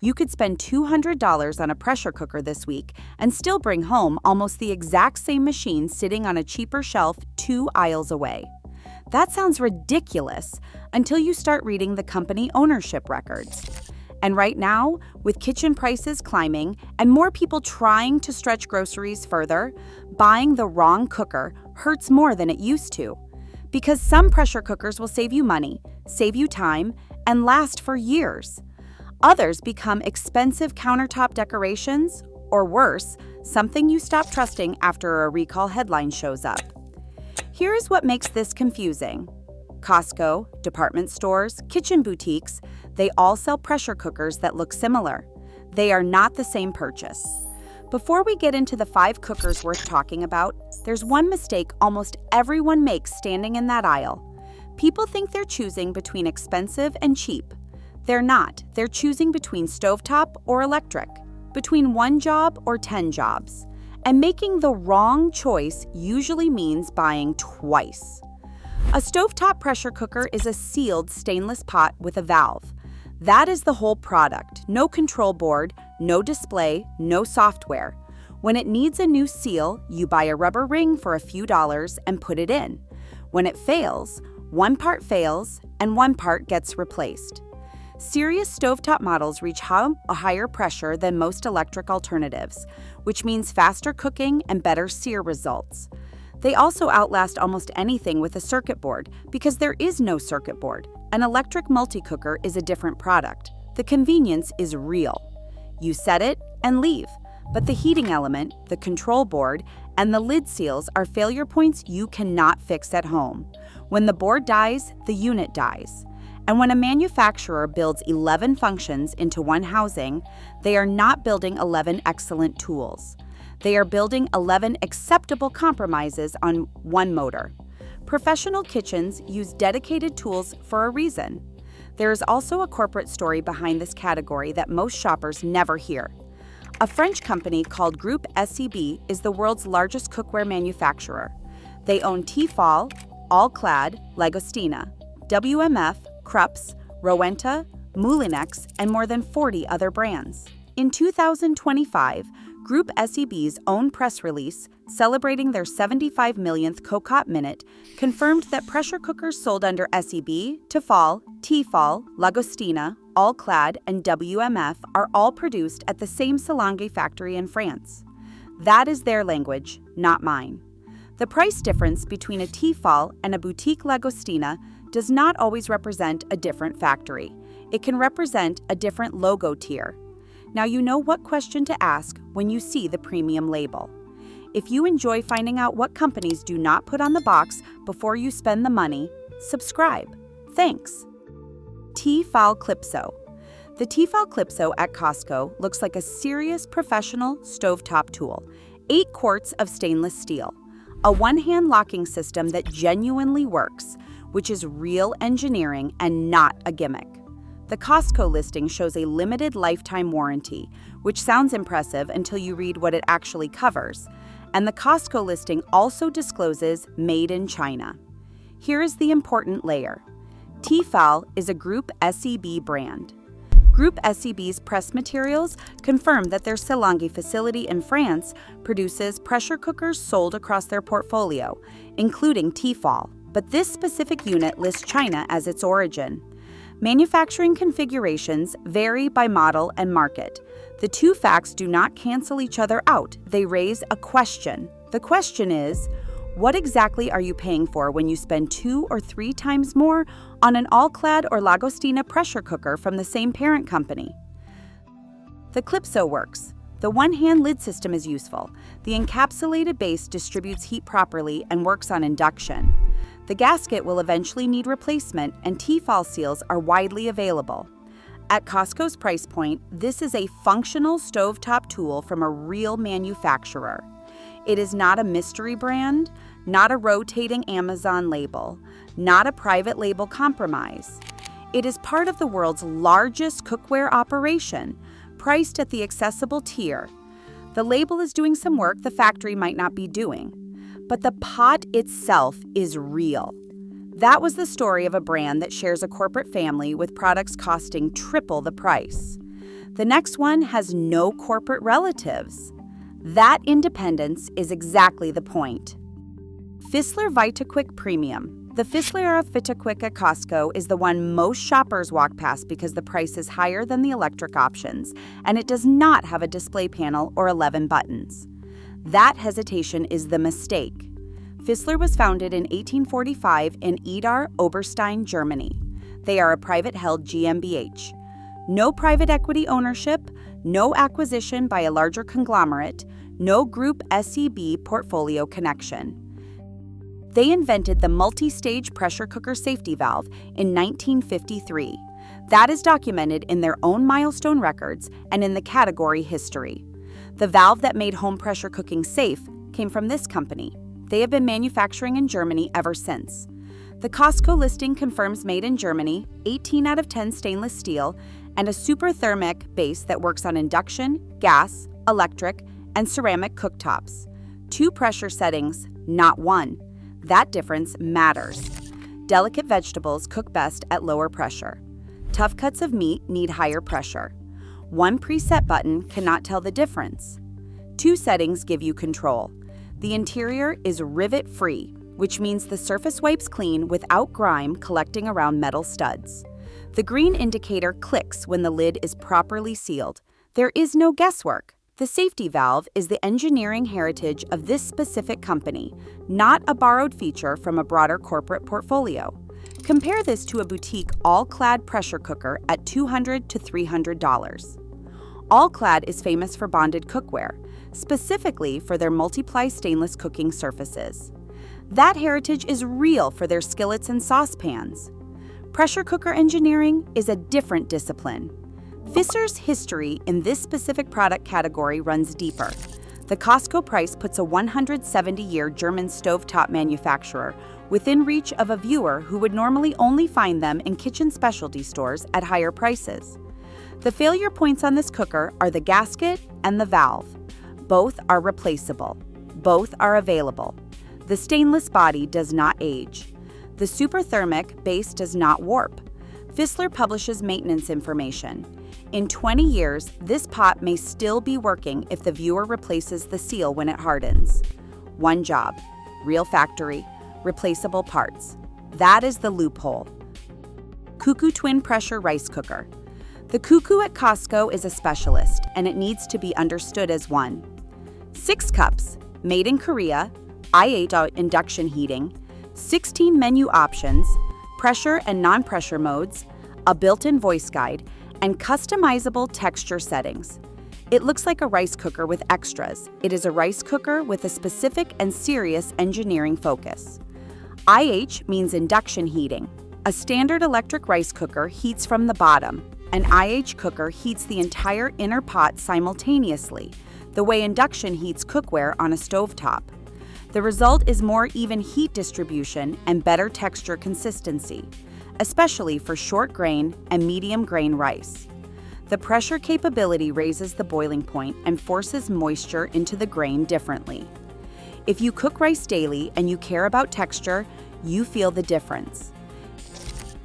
You could spend $200 on a pressure cooker this week and still bring home almost the exact same machine sitting on a cheaper shelf 2 aisles away. That sounds ridiculous until you start reading the company ownership records. And right now, with kitchen prices climbing and more people trying to stretch groceries further, buying the wrong cooker hurts more than it used to. Because some pressure cookers will save you money, save you time, and last for years. Others become expensive countertop decorations, or worse, something you stop trusting after a recall headline shows up. Here's what makes this confusing. Costco, department stores, kitchen boutiques, they all sell pressure cookers that look similar. They are not the same purchase. Before we get into the 5 cookers worth talking about, there's one mistake almost everyone makes standing in that aisle. People think they're choosing between expensive and cheap. They're not. They're choosing between stovetop or electric, between 1 job or 10 jobs. And making the wrong choice usually means buying twice. A stovetop pressure cooker is a sealed stainless pot with a valve. That is the whole product. No control board, no display, no software. When it needs a new seal, you buy a rubber ring for a few dollars and put it in. When it fails, 1 part fails and 1 part gets replaced. Serious stovetop models reach a higher pressure than most electric alternatives, which means faster cooking and better sear results. They also outlast almost anything with a circuit board because there is no circuit board. An electric multi-cooker is a different product. The convenience is real. You set it and leave, but the heating element, the control board, and the lid seals are failure points you cannot fix at home. When the board dies, the unit dies. And when a manufacturer builds 11 functions into one housing, they are not building 11 excellent tools. They are building 11 acceptable compromises on one motor. Professional kitchens use dedicated tools for a reason. There is also a corporate story behind this category that most shoppers never hear. A French company called Groupe SEB is the world's largest cookware manufacturer. They own Tefal, All-Clad, Lagostina, WMF, Krups, Rowenta, Moulinex, and more than 40 other brands. In 2025, Groupe SEB's own press release, celebrating their 75 millionth Cocotte Minute, confirmed that pressure cookers sold under SEB, Tefal, Lagostina, All-Clad, and WMF are all produced at the same Salange factory in France. That is their language, not mine. The price difference between a Tefal and a boutique Lagostina does not always represent a different factory. It can represent a different logo tier. Now you know what question to ask when you see the premium label. If you enjoy finding out what companies do not put on the box before you spend the money, subscribe. Thanks. Tefal Clipso. The Tefal Clipso at Costco looks like a serious professional stovetop tool. 8 quarts of stainless steel. A one-hand locking system that genuinely works, which is real engineering and not a gimmick. The Costco listing shows a limited lifetime warranty, which sounds impressive until you read what it actually covers. And the Costco listing also discloses Made in China. Here is the important layer. Tefal is a Groupe SEB brand. Groupe SEB's press materials confirm that their Salange facility in France produces pressure cookers sold across their portfolio, including Tefal, but this specific unit lists China as its origin. Manufacturing configurations vary by model and market. The two facts do not cancel each other out. They raise a question. The question is, what exactly are you paying for when you spend 2 or 3 times more on an All-Clad or Lagostina pressure cooker from the same parent company? The Clipso works. The one-hand lid system is useful. The encapsulated base distributes heat properly and works on induction. The gasket will eventually need replacement, and Tefal seals are widely available. At Costco's price point, this is a functional stovetop tool from a real manufacturer. It is not a mystery brand, not a rotating Amazon label, not a private label compromise. It is part of the world's largest cookware operation, priced at the accessible tier. The label is doing some work the factory might not be doing, but the pot itself is real. That was the story of a brand that shares a corporate family with products costing triple the price. The next one has no corporate relatives. That independence is exactly the point. Fissler VitaQuick Premium. The Fissler VitaQuick at Costco is the one most shoppers walk past because the price is higher than the electric options, and it does not have a display panel or 11 buttons. That hesitation is the mistake. Fissler was founded in 1845 in Idar, Oberstein, Germany. They are a private-held GmbH. No private equity ownership, no acquisition by a larger conglomerate, no group SEB portfolio connection. They invented the multi-stage pressure cooker safety valve in 1953. That is documented in their own milestone records and in the category history. The valve that made home pressure cooking safe came from this company. They have been manufacturing in Germany ever since. The Costco listing confirms made in Germany, 18 out of 10 stainless steel, and a superthermic base that works on induction, gas, electric, and ceramic cooktops. 2 pressure settings, not 1. That difference matters. Delicate vegetables cook best at lower pressure. Tough cuts of meat need higher pressure. 1 preset button cannot tell the difference. 2 settings give you control. The interior is rivet-free, which means the surface wipes clean without grime collecting around metal studs. The green indicator clicks when the lid is properly sealed. There is no guesswork. The safety valve is the engineering heritage of this specific company, not a borrowed feature from a broader corporate portfolio. Compare this to a boutique all-clad pressure cooker at $200 to $300. All-Clad is famous for bonded cookware, specifically for their multiply stainless cooking surfaces. That heritage is real for their skillets and saucepans. Pressure cooker engineering is a different discipline. Fissler's history in this specific product category runs deeper. The Costco price puts a 170-year German stovetop manufacturer within reach of a viewer who would normally only find them in kitchen specialty stores at higher prices. The failure points on this cooker are the gasket and the valve. Both are replaceable. Both are available. The stainless body does not age. The superthermic base does not warp. Fissler publishes maintenance information. In 20 years, this pot may still be working if the viewer replaces the seal when it hardens. One job, real factory, replaceable parts. That is the loophole. Cuckoo Twin Pressure Rice Cooker. The Cuckoo at Costco is a specialist, and it needs to be understood as one. 6 cups, made in Korea, IH induction heating, 16 menu options, pressure and non-pressure modes, a built-in voice guide, and customizable texture settings. It looks like a rice cooker with extras. It is a rice cooker with a specific and serious engineering focus. IH means induction heating. A standard electric rice cooker heats from the bottom. An IH cooker heats the entire inner pot simultaneously, the way induction heats cookware on a stovetop. The result is more even heat distribution and better texture consistency, especially for short grain and medium grain rice. The pressure capability raises the boiling point and forces moisture into the grain differently. If you cook rice daily and you care about texture, you feel the difference.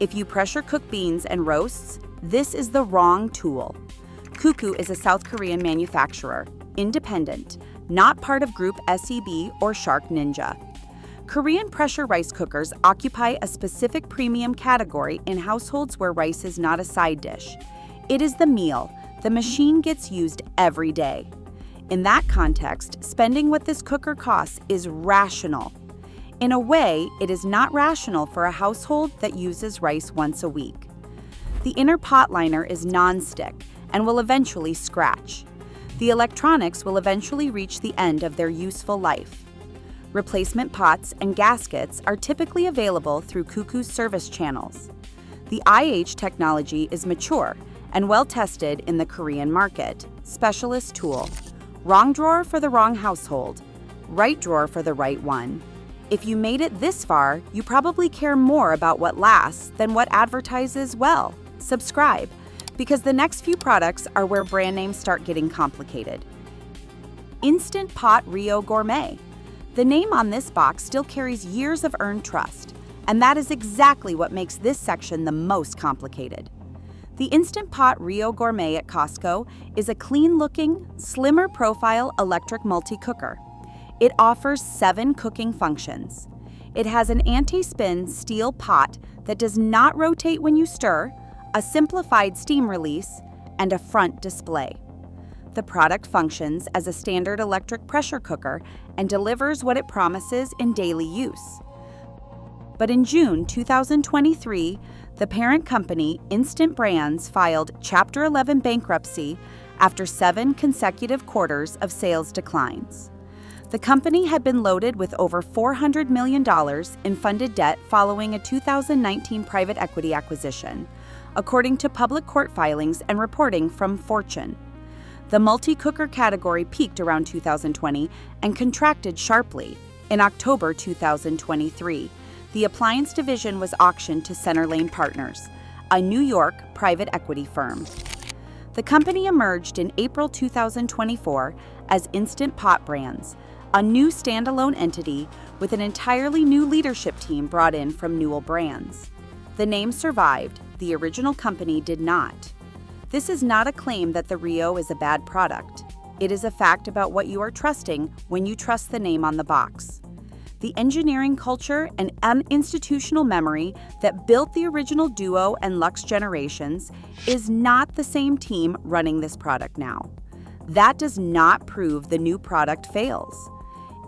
If you pressure cook beans and roasts, this is the wrong tool. Cuckoo is a South Korean manufacturer, independent, not part of Group SEB or Shark Ninja. Korean pressure rice cookers occupy a specific premium category in households where rice is not a side dish. It is the meal. The machine gets used every day. In that context, spending what this cooker costs is rational. In a way, it is not rational for a household that uses rice once a week. The inner pot liner is non-stick and will eventually scratch. The electronics will eventually reach the end of their useful life. Replacement pots and gaskets are typically available through Cuckoo's service channels. The IH technology is mature and well tested in the Korean market. Specialist tool. Wrong drawer for the wrong household. Right drawer for the right one. If you made it this far, you probably care more about what lasts than what advertises well. Subscribe, because the next few products are where brand names start getting complicated. Instant Pot Rio Gourmet. The name on this box still carries years of earned trust, and that is exactly what makes this section the most complicated. The Instant Pot Rio Gourmet at Costco is a clean-looking, slimmer profile electric multi-cooker. It offers 7 cooking functions. It has an anti-spin steel pot that does not rotate when you stir, a simplified steam release, and a front display. The product functions as a standard electric pressure cooker and delivers what it promises in daily use. But in June 2023, the parent company, Instant Brands, filed Chapter 11 bankruptcy after 7 consecutive quarters of sales declines. The company had been loaded with over $400 million in funded debt following a 2019 private equity acquisition, according to public court filings and reporting from Fortune. The multi-cooker category peaked around 2020 and contracted sharply. In October 2023, the appliance division was auctioned to Centerlane Partners, a New York private equity firm. The company emerged in April 2024 as Instant Pot Brands, a new standalone entity with an entirely new leadership team brought in from Newell Brands. The name survived, the original company did not. This is not a claim that the Rio is a bad product. It is a fact about what you are trusting when you trust the name on the box. The engineering culture and institutional memory that built the original Duo and Luxe generations is not the same team running this product now. That does not prove the new product fails.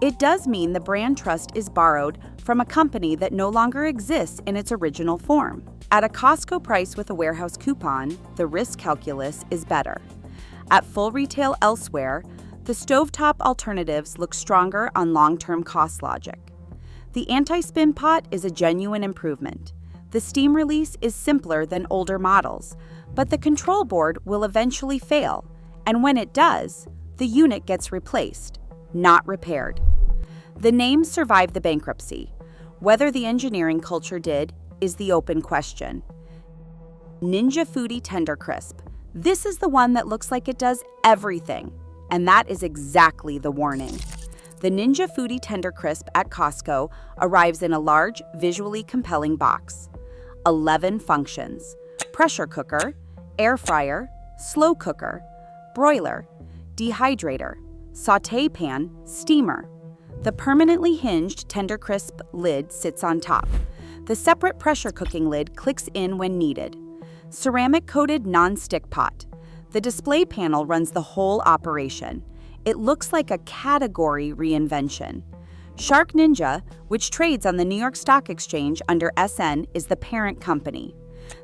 It does mean the brand trust is borrowed from a company that no longer exists in its original form. At a Costco price with a warehouse coupon, the risk calculus is better. At full retail elsewhere, the stovetop alternatives look stronger on long-term cost logic. The anti-spin pot is a genuine improvement. The steam release is simpler than older models, but the control board will eventually fail, and when it does, the unit gets replaced, not repaired. The name survived the bankruptcy. Whether the engineering culture did is the open question. Ninja Foodi Tender Crisp. This is the one that looks like it does everything, and that is exactly the warning. The Ninja Foodi Tender Crisp at Costco arrives in a large, visually compelling box. 11 functions: pressure cooker, air fryer, slow cooker, broiler, dehydrator, sauté pan, steamer. The permanently hinged Tender Crisp lid sits on top. The separate pressure cooking lid clicks in when needed. Ceramic-coated non-stick pot. The display panel runs the whole operation. It looks like a category reinvention. Shark Ninja, which trades on the New York Stock Exchange under SN, is the parent company.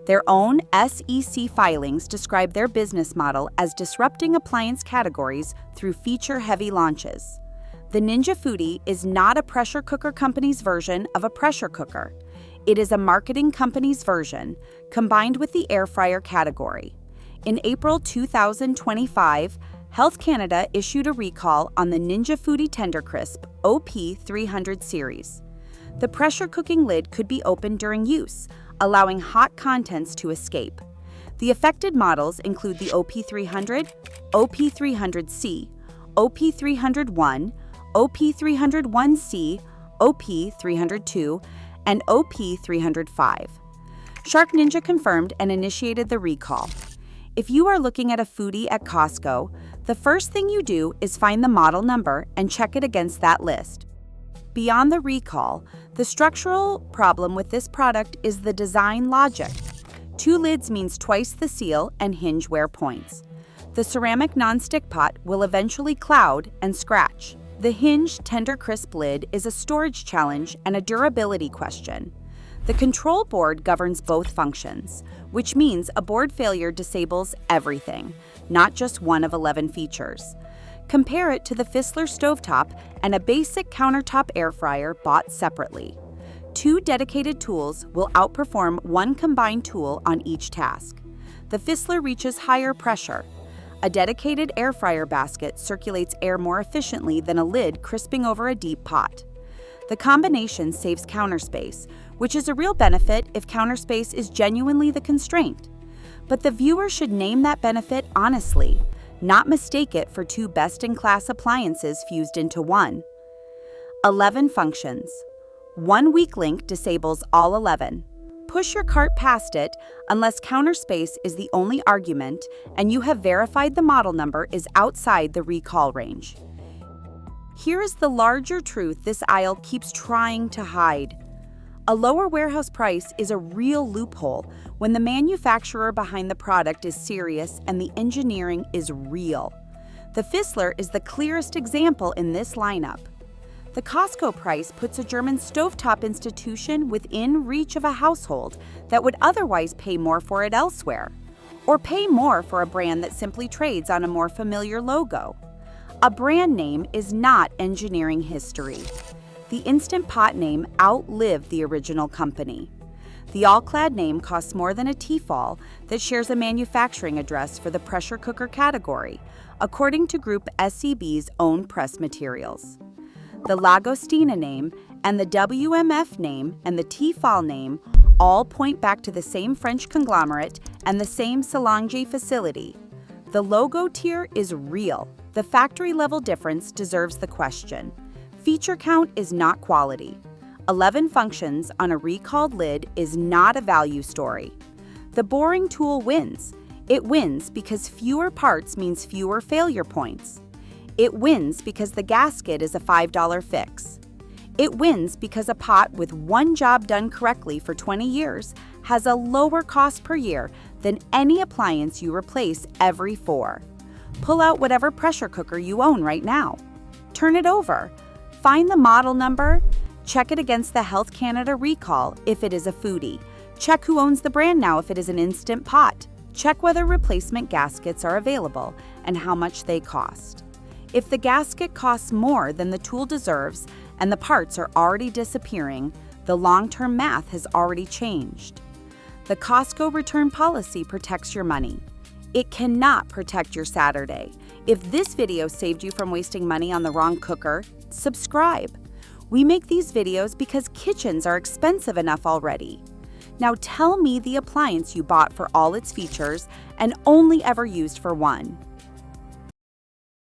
Their own SEC filings describe their business model as disrupting appliance categories through feature-heavy launches. The Ninja Foodi is not a pressure cooker company's version of a pressure cooker. It is a marketing company's version, combined with the air fryer category. In April 2025, Health Canada issued a recall on the Ninja Foodi Tender Crisp OP300 series. The pressure cooking lid could be opened during use, allowing hot contents to escape. The affected models include the OP300, OP300C, OP301, OP301C, OP302, and OP305. Shark Ninja confirmed and initiated the recall. If you are looking at a Foodi at Costco, the first thing you do is find the model number and check it against that list. Beyond the recall, the structural problem with this product is the design logic. 2 lids means twice the seal and hinge wear points. The ceramic non-stick pot will eventually cloud and scratch. The hinged Tender Crisp lid is a storage challenge and a durability question. The control board governs both functions, which means a board failure disables everything, not just one of 11 features. Compare it to the Fissler stovetop and a basic countertop air fryer bought separately. 2 dedicated tools will outperform one combined tool on each task. The Fissler reaches higher pressure. A dedicated air fryer basket circulates air more efficiently than a lid crisping over a deep pot. The combination saves counter space, which is a real benefit if counter space is genuinely the constraint. But the viewer should name that benefit honestly, not mistake it for 2 best-in-class appliances fused into one. 11 functions. 1 weak link disables all 11. push your cart past it unless counter space is the only argument and you have verified the model number is outside the recall range. Here is the larger truth this aisle keeps trying to hide. A lower warehouse price is a real loophole when the manufacturer behind the product is serious and the engineering is real. The Fissler is the clearest example in this lineup. The Costco price puts a German stovetop institution within reach of a household that would otherwise pay more for it elsewhere, or pay more for a brand that simply trades on a more familiar logo. A brand name is not engineering history. The Instant Pot name outlived the original company. The All-Clad name costs more than a Tefal that shares a manufacturing address for the pressure cooker category, according to Group SEB's own press materials. The Lagostina name and the WMF name and the Tefal name all point back to the same French conglomerate and the same Salange facility. The logo tier is real. The factory-level difference deserves the question. Feature count is not quality. 11 functions on a recalled lid is not a value story. The boring tool wins. It wins because fewer parts means fewer failure points. It wins because the gasket is a $5 fix. It wins because a pot with one job done correctly for 20 years has a lower cost per year than any appliance you replace every 4. Pull out whatever pressure cooker you own right now. Turn it over. Find the model number. Check it against the Health Canada recall if it is a foodie. Check who owns the brand now if it is an Instant Pot. Check whether replacement gaskets are available and how much they cost. If the gasket costs more than the tool deserves and the parts are already disappearing, the long-term math has already changed. The Costco return policy protects your money. It cannot protect your Saturday. If this video saved you from wasting money on the wrong cooker, subscribe. We make these videos because kitchens are expensive enough already. Now tell me the appliance you bought for all its features and only ever used for one.